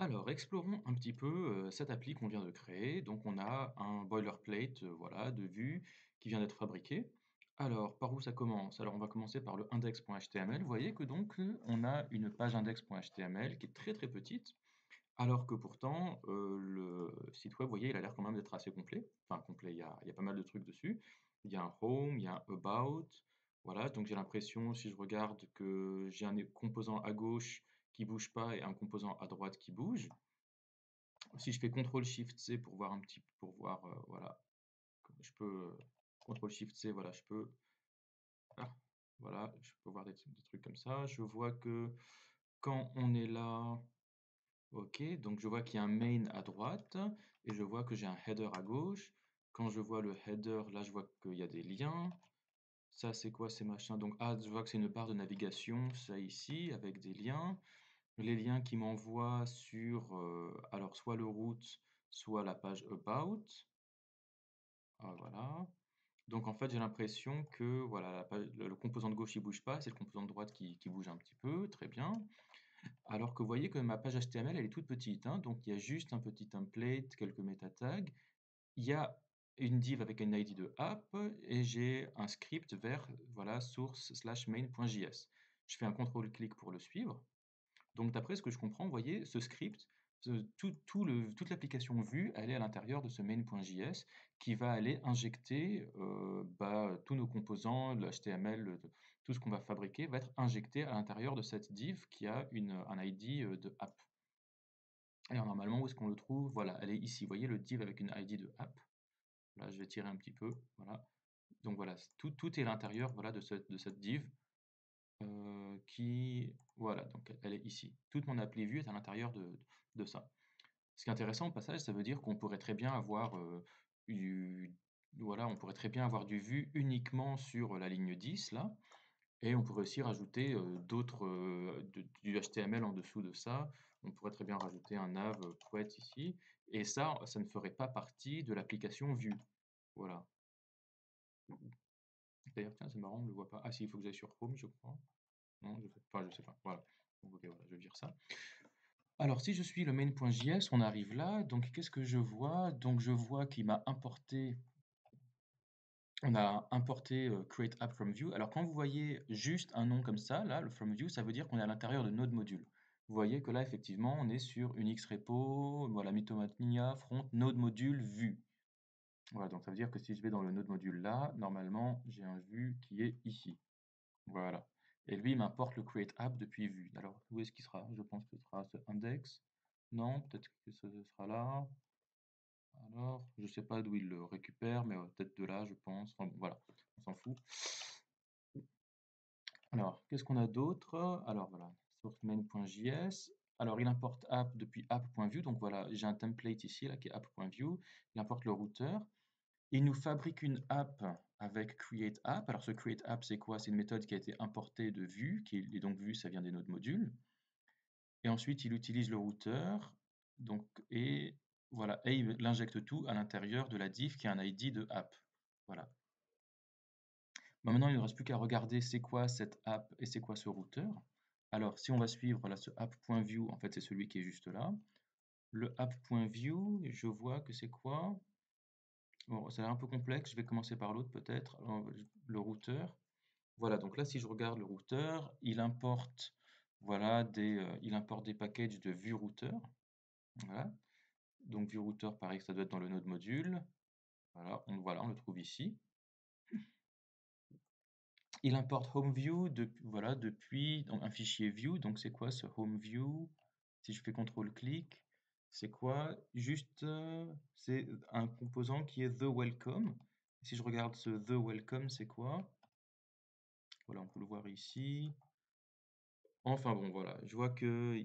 Alors, explorons un petit peu cette appli qu'on vient de créer. Donc, on a un boilerplate voilà, de vue qui vient d'être fabriqué. Alors, par où ça commence? Alors, on va commencer par le index.html. Vous voyez que donc, on a une page index.html qui est très très petite, alors que pourtant, le site web, vous voyez, il a l'air quand même d'être assez complet. Enfin, complet, il y a pas mal de trucs dessus. Il y a un home, il y a un about. Voilà, donc j'ai l'impression, si je regarde, que j'ai un composant à gauche qui bouge pas et un composant à droite qui bouge. Si je fais CTRL-SHIFT-C pour voir un petit pour voir, voilà, je peux, CTRL-SHIFT-C, voilà, je peux ah, voilà, je peux voir des trucs comme ça. Je vois que quand on est là, OK, donc je vois qu'il y a un main à droite et je vois que j'ai un header à gauche. Quand je vois le header, là, je vois qu'il y a des liens. Ça, c'est quoi ces machins? Donc, ah, je vois que c'est une barre de navigation, ça ici, avec des liens. Les liens qui m'envoient sur, alors soit le route, soit la page about. Ah, voilà. Donc en fait, j'ai l'impression que voilà, le composant de gauche il bouge pas, c'est le composant de droite qui bouge un petit peu, très bien. Alors que vous voyez que ma page HTML, elle est toute petite, hein, donc il y a juste un petit template, quelques méta tags. Il y a une div avec un ID de app et j'ai un script vers voilà, source/main.js. Je fais un contrôle-clic pour le suivre. Donc d'après ce que je comprends, vous voyez, ce script, toute l'application vue, elle est à l'intérieur de ce main.js qui va aller injecter tous nos composants, le HTML, tout ce qu'on va fabriquer va être injecté à l'intérieur de cette div qui a un ID de app. Et alors, normalement, où est-ce qu'on le trouve? Voilà, elle est ici. Vous voyez le div avec une ID de app. Là, je vais tirer un petit peu. Voilà. Donc voilà, tout est à l'intérieur voilà, de cette div voilà, donc elle est ici. Toute mon appli vue est à l'intérieur de ça. Ce qui est intéressant au passage, ça veut dire qu'on pourrait très bien avoir voilà, on pourrait très bien avoir du vue uniquement sur la ligne 10 là, et on pourrait aussi rajouter du HTML en dessous de ça. On pourrait très bien rajouter un nav poète ici, et ça ne ferait pas partie de l'application vue. Voilà. D'ailleurs, tiens, c'est marrant, on ne le voit pas. Ah si, il faut que j'aille sur Home, je crois. Non, je sais pas. Voilà. Donc, ok, voilà, je vais dire ça. Alors, si je suis le main.js, on arrive là. Donc, qu'est-ce que je vois? Donc, je vois qu'il m'a importé, on a importé create app from view. Alors, quand vous voyez juste un nom comme ça, là, le from view, ça veut dire qu'on est à l'intérieur de Node module. Vous voyez que là, effectivement, on est sur une X-repo, voilà, Mythomania, front, Node module, vue. Voilà, donc ça veut dire que si je vais dans le Node module là, normalement, j'ai un vue qui est ici. Voilà. Et lui, il m'importe le create app depuis vue. Alors, où est-ce qu'il sera? Je pense que ce sera ce index. Non, peut-être que ce sera là. Alors, je sais pas d'où il le récupère, mais peut-être de là, je pense. Enfin, bon, voilà, on s'en fout. Alors, qu'est-ce qu'on a d'autre? Alors, voilà, source main.js. Alors, il importe app depuis app.view. Donc, voilà, j'ai un template ici, là, qui est app.view. Il importe le routeur. Il nous fabrique une app avec create app. Alors, ce create app, c'est quoi? C'est une méthode qui a été importée de Vue, et donc Vue, ça vient des nodes modules. Et ensuite, il utilise le routeur, donc, et voilà, et il injecte tout à l'intérieur de la div qui a un ID de app. Voilà. Maintenant, il ne reste plus qu'à regarder c'est quoi cette app et c'est quoi ce routeur. Alors, si on va suivre là, ce app.view, en fait, c'est celui qui est juste là. Le app.view, je vois que c'est quoi? Bon, ça a l'air un peu complexe, je vais commencer par l'autre peut-être. Le routeur. Voilà, donc là, si je regarde le routeur, il importe, voilà, il importe des packages de vue routeur. Voilà. Donc vue routeur, pareil, que ça doit être dans le node module. Voilà, on le trouve ici. Il importe HomeView voilà, depuis donc, un fichier view. Donc c'est quoi ce HomeView? Si je fais CTRL-clic, c'est quoi? Juste, c'est un composant qui est the welcome. Si je regarde ce the welcome, c'est quoi? Voilà, on peut le voir ici. Enfin bon, voilà, je vois que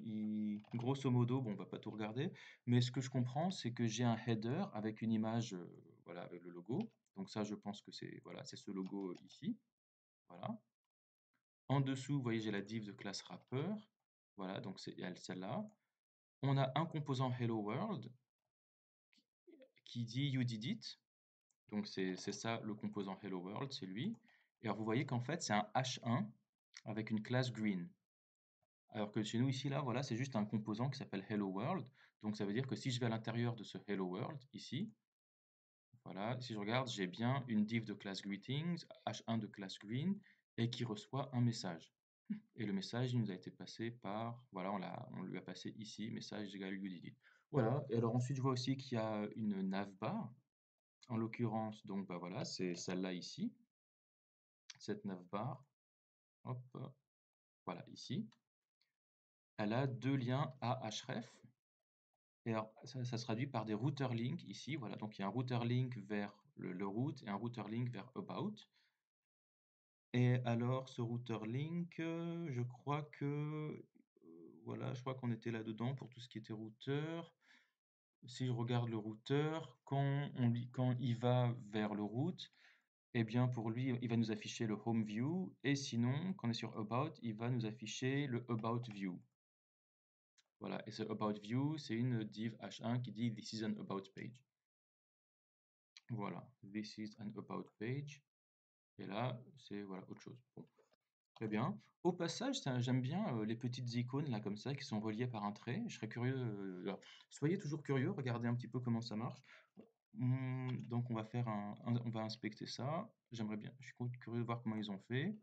grosso modo, bon, on va pas tout regarder, mais ce que je comprends, c'est que j'ai un header avec une image, voilà, avec le logo. Donc ça, je pense que c'est voilà, c'est ce logo ici. Voilà. En dessous, vous voyez, j'ai la div de classe wrapper. Voilà, donc c'est celle-là. On a un composant Hello World qui dit You did it. Donc c'est ça le composant Hello World, c'est lui. Et alors vous voyez qu'en fait, c'est un H1 avec une classe green. Alors que chez nous ici, là, voilà, c'est juste un composant qui s'appelle Hello World. Donc ça veut dire que si je vais à l'intérieur de ce Hello World, ici, voilà, si je regarde, j'ai bien une div de classe greetings, h1 de classe green, et qui reçoit un message. Et le message, il nous a été passé par, voilà, on lui a passé ici, message égal UDD. Voilà, et alors ensuite, je vois aussi qu'il y a une navbar, en l'occurrence, donc bah voilà, c'est celle-là ici, cette navbar, hop, voilà, ici. Elle a deux liens à href, et alors ça se traduit par des router links ici, voilà, donc il y a un router link vers le root et un router link vers about. Et alors, ce router link, je crois que, voilà, je crois qu'on était là-dedans pour tout ce qui était routeur. Si je regarde le routeur, quand il va vers le root, eh bien pour lui, il va nous afficher le home view, et sinon, quand on est sur about, il va nous afficher le about view. Voilà, et ce about view, c'est une div h1 qui dit this is an about page. Voilà, this is an about page. Et là, c'est voilà, autre chose. Bon. Très bien. Au passage, j'aime bien les petites icônes là comme ça qui sont reliées par un trait. Je serais curieux. Alors, soyez toujours curieux, regardez un petit peu comment ça marche. Donc on va faire on va inspecter ça. J'aimerais bien. Je suis curieux de voir comment ils ont fait.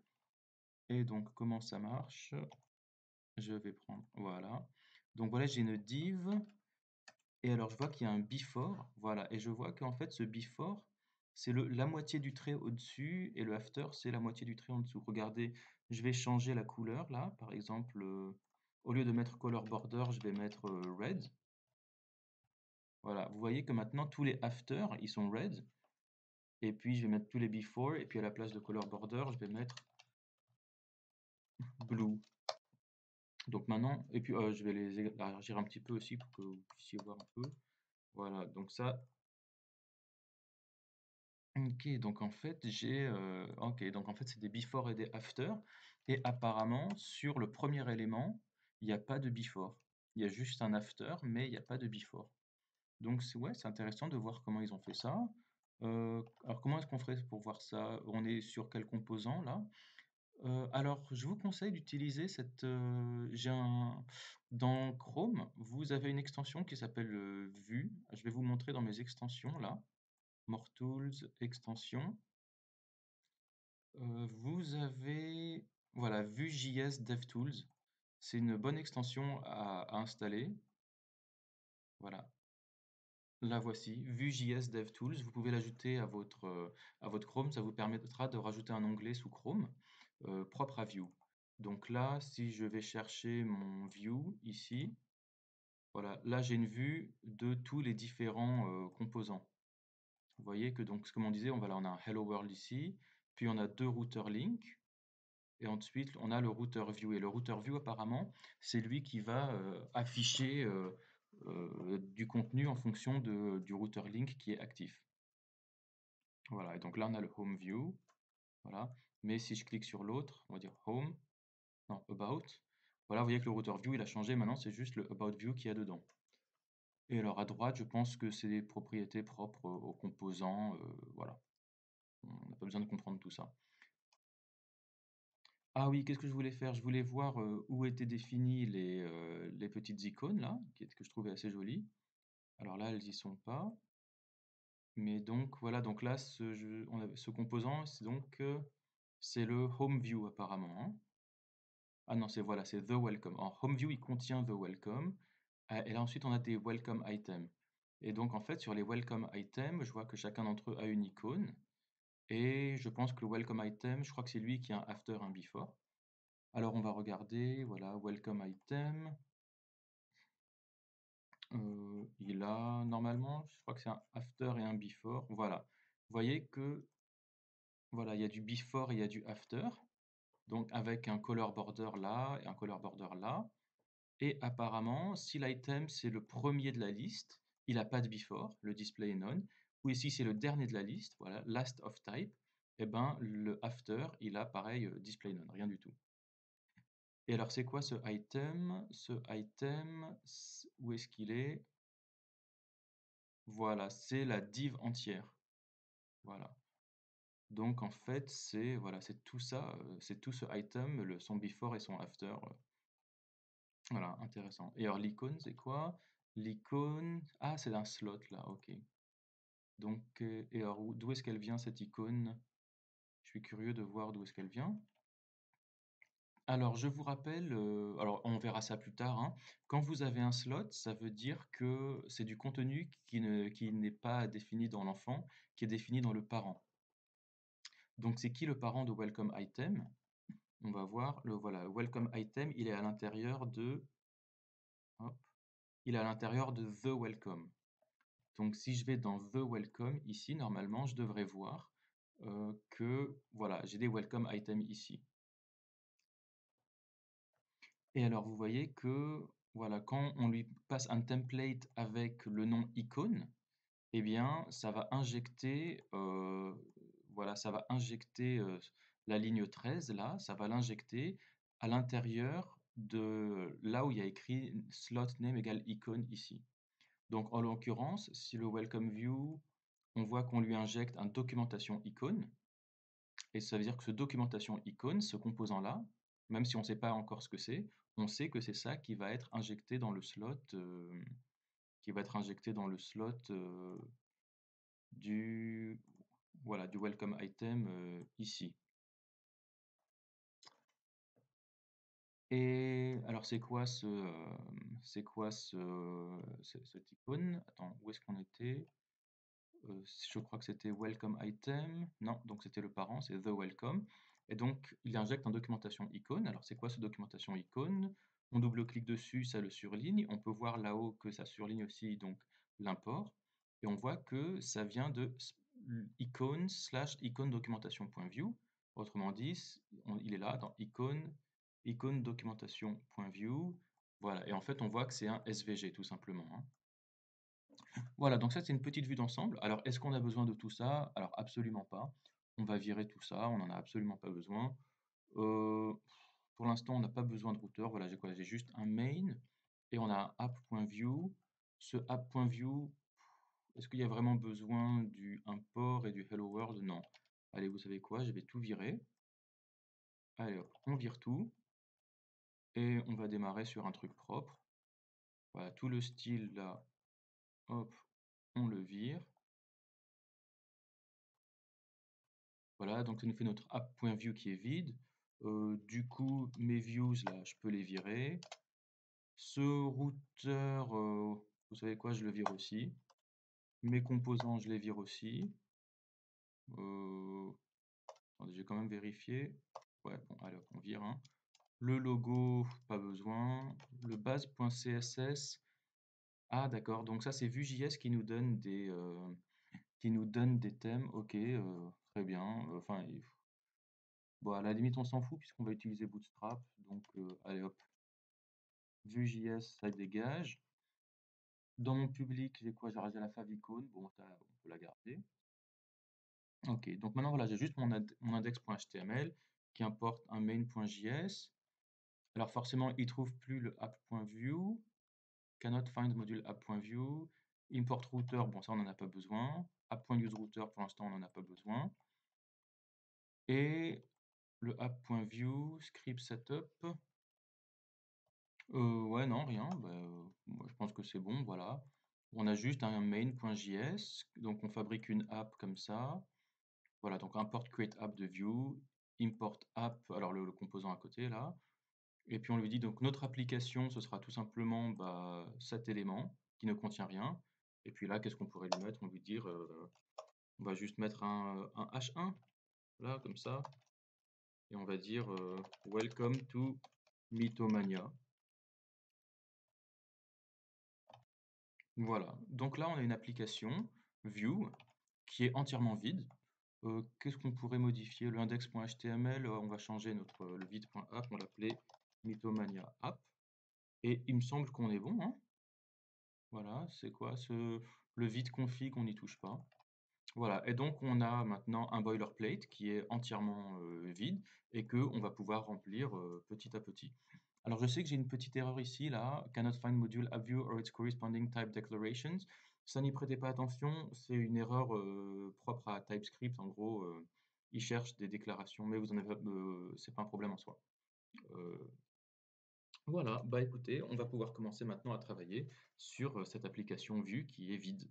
Et donc comment ça marche. Je vais prendre. Voilà. Donc voilà, j'ai une div. Et alors je vois qu'il y a un before. Voilà. Et je vois qu'en fait ce before, c'est la moitié du trait au-dessus et le after, c'est la moitié du trait en dessous. Regardez, je vais changer la couleur là. Par exemple, au lieu de mettre color border, je vais mettre red. Voilà, vous voyez que maintenant tous les after, ils sont red. Et puis je vais mettre tous les before. Et puis à la place de color border, je vais mettre blue. Donc maintenant, et puis je vais les élargir un petit peu aussi pour que vous puissiez voir un peu. Voilà, donc ça, OK, donc en fait, OK, donc en fait, c'est des before et des after, et apparemment, sur le premier élément, il n'y a pas de before. Il y a juste un after, mais il n'y a pas de before. Donc c'est ouais, c'est intéressant de voir comment ils ont fait ça. Alors comment est-ce qu'on ferait pour voir ça? On est sur quel composant là? Alors je vous conseille d'utiliser dans Chrome, vous avez une extension qui s'appelle, Vue. Je vais vous montrer dans mes extensions là. More Tools, extensions. Vous avez, voilà, Vue.js DevTools. C'est une bonne extension à installer. Voilà, la voici, Vue.js DevTools. Vous pouvez l'ajouter à votre Chrome. Ça vous permettra de rajouter un onglet sous Chrome propre à Vue. Donc là, si je vais chercher mon Vue ici, voilà, là j'ai une vue de tous les différents composants. Vous voyez que donc, comme on disait, voilà, on a un Hello World ici, puis on a deux routers link. Et ensuite, on a le router view. Et le router view, apparemment, c'est lui qui va afficher du contenu en fonction du router link qui est actif. Voilà, et donc là, on a le home view. Voilà. Mais si je clique sur l'autre, on va dire home, non, about. Voilà, vous voyez que le router view, il a changé. Maintenant, c'est juste le about view qui est dedans. Et alors, à droite, je pense que c'est des propriétés propres aux composants. Voilà. On n'a pas besoin de comprendre tout ça. Ah oui, qu'est-ce que je voulais faire? Je voulais voir où étaient définies les petites icônes là, que je trouvais assez jolies. Alors là, elles y sont pas. Mais donc voilà, donc là, ce composant, c'est le home view apparemment, hein. Ah non, c'est the welcome. En home view, il contient the welcome. Ah, et là ensuite, on a des welcome items. Et donc en fait, sur les welcome items, je vois que chacun d'entre eux a une icône. Et je pense que le welcome item, je crois que c'est lui qui a un after, un before. Alors on va regarder, voilà, welcome item. Il a normalement, je crois que c'est un after et un before. Voilà. Vous voyez que voilà, il y a du before et il y a du after. Donc avec un color border là et un color border là. Et apparemment, si l'item c'est le premier de la liste, il n'a pas de before, le display est none. Ou ici c'est le dernier de la liste, voilà, last of type, et ben le after, il a pareil display none, rien du tout. Et alors, c'est quoi ce item? Ce item, où est-ce qu'il est? Voilà, c'est la div entière. Voilà. Donc, en fait, c'est voilà, c'est tout ça, c'est tout ce item, son before et son after. Voilà, intéressant. Et alors l'icône, c'est quoi? L'icône, ah, c'est un slot là, ok. Donc, et alors d'où est-ce qu'elle vient cette icône? Je suis curieux de voir d'où est-ce qu'elle vient. Alors, je vous rappelle, alors on verra ça plus tard, hein. Quand vous avez un slot, ça veut dire que c'est du contenu qui n'est pas défini dans l'enfant, qui est défini dans le parent. Donc, c'est qui le parent de welcome item? On va voir, voilà, welcome item, il est à l'intérieur de, hop, il est à l'intérieur de the welcome. Donc, si je vais dans the welcome, ici, normalement, je devrais voir que, voilà, j'ai des welcome items ici. Et alors, vous voyez que, voilà, quand on lui passe un template avec le nom icône, eh bien, ça va injecter, voilà, ça va injecter la ligne 13, là, ça va l'injecter à l'intérieur de là où il y a écrit slot name égale icône ici. Donc, en l'occurrence, si le welcome view, on voit qu'on lui injecte un documentation icône, et ça veut dire que ce documentation icône, ce composant-là, même si on ne sait pas encore ce que c'est, on sait que c'est ça qui va être injecté dans le slot, qui va être injecté dans le slot du, voilà, du welcome item ici. Et alors, c'est quoi cette icône? Attends, où est-ce qu'on était? Je crois que c'était welcome item. Non, donc c'était le parent, c'est the welcome. Et donc, il injecte un documentation icône. Alors, c'est quoi ce documentation icône? On double-clique dessus, ça le surligne. On peut voir là-haut que ça surligne aussi donc l'import. Et on voit que ça vient de icône slash icône documentation.view. Autrement dit, il est là dans icône documentation.view. Voilà. Et en fait, on voit que c'est un SVG tout simplement, hein. Voilà, donc ça, c'est une petite vue d'ensemble. Alors, est-ce qu'on a besoin de tout ça? Alors, absolument pas. On va virer tout ça, on n'en a absolument pas besoin. Euh, pour l'instant, on n'a pas besoin de routeur. Voilà, j'ai quoi? J'ai juste un main et on a un app.view. Ce app.view, est-ce qu'il y a vraiment besoin du import et du hello world? Non. Allez, vous savez quoi? Je vais tout virer. Allez, hop, on vire tout et on va démarrer sur un truc propre. Voilà, tout le style là, hop, on le vire. Voilà, donc ça nous fait notre app.view qui est vide. Du coup, mes views, là, je peux les virer. Ce routeur, vous savez quoi, je le vire aussi. Mes composants, je les vire aussi. Attendez, j'ai quand même vérifié. Ouais, bon, alors, on vire, hein. Le logo, pas besoin. Le base.css. Ah, d'accord, donc ça, c'est Vue.js qui nous donne des thèmes. Ok, très bien. Enfin, bon, à la limite, on s'en fout puisqu'on va utiliser Bootstrap. Donc, allez hop, Vue.js, ça dégage. Dans mon public, j'ai quoi? J'ai la favicon. Bon, ça, on peut la garder. Ok, donc maintenant, voilà, j'ai juste mon index.html qui importe un main.js. Alors, forcément, il trouve plus le app.view. Cannot find module app.view. Import router, bon, ça, on n'en a pas besoin. App.useRouter, pour l'instant, on n'en a pas besoin. Et le app.view, script setup. Ouais, non, rien. Bah, moi, je pense que c'est bon, voilà. On a juste un main.js, donc on fabrique une app comme ça. Voilà, donc import create app de view, import app, alors le composant à côté là. Et puis on lui dit donc notre application, ce sera tout simplement bah, cet élément qui ne contient rien. Et puis là, qu'est-ce qu'on pourrait lui mettre? On lui dire, on va juste mettre un H1, là, comme ça. Et on va dire welcome to Mythomania. Voilà, donc là on a une application Vue qui est entièrement vide. Qu'est-ce qu'on pourrait modifier? Le index.html, on va changer le vide.app, on l'appelait Mythomania app. Et il me semble qu'on est bon, hein. Voilà, c'est quoi le vide config, on n'y touche pas. Voilà, et donc on a maintenant un boilerplate qui est entièrement vide et que on va pouvoir remplir petit à petit. Alors je sais que j'ai une petite erreur ici, là, cannot find module AppView or its corresponding type declarations. Ça n'y prêtez pas attention, c'est une erreur propre à TypeScript. En gros, il cherche des déclarations, mais vous en avez, c'est pas un problème en soi. Euh, Voilà, bah, écoutez, on va pouvoir commencer maintenant à travailler sur, cette application Vue qui est vide.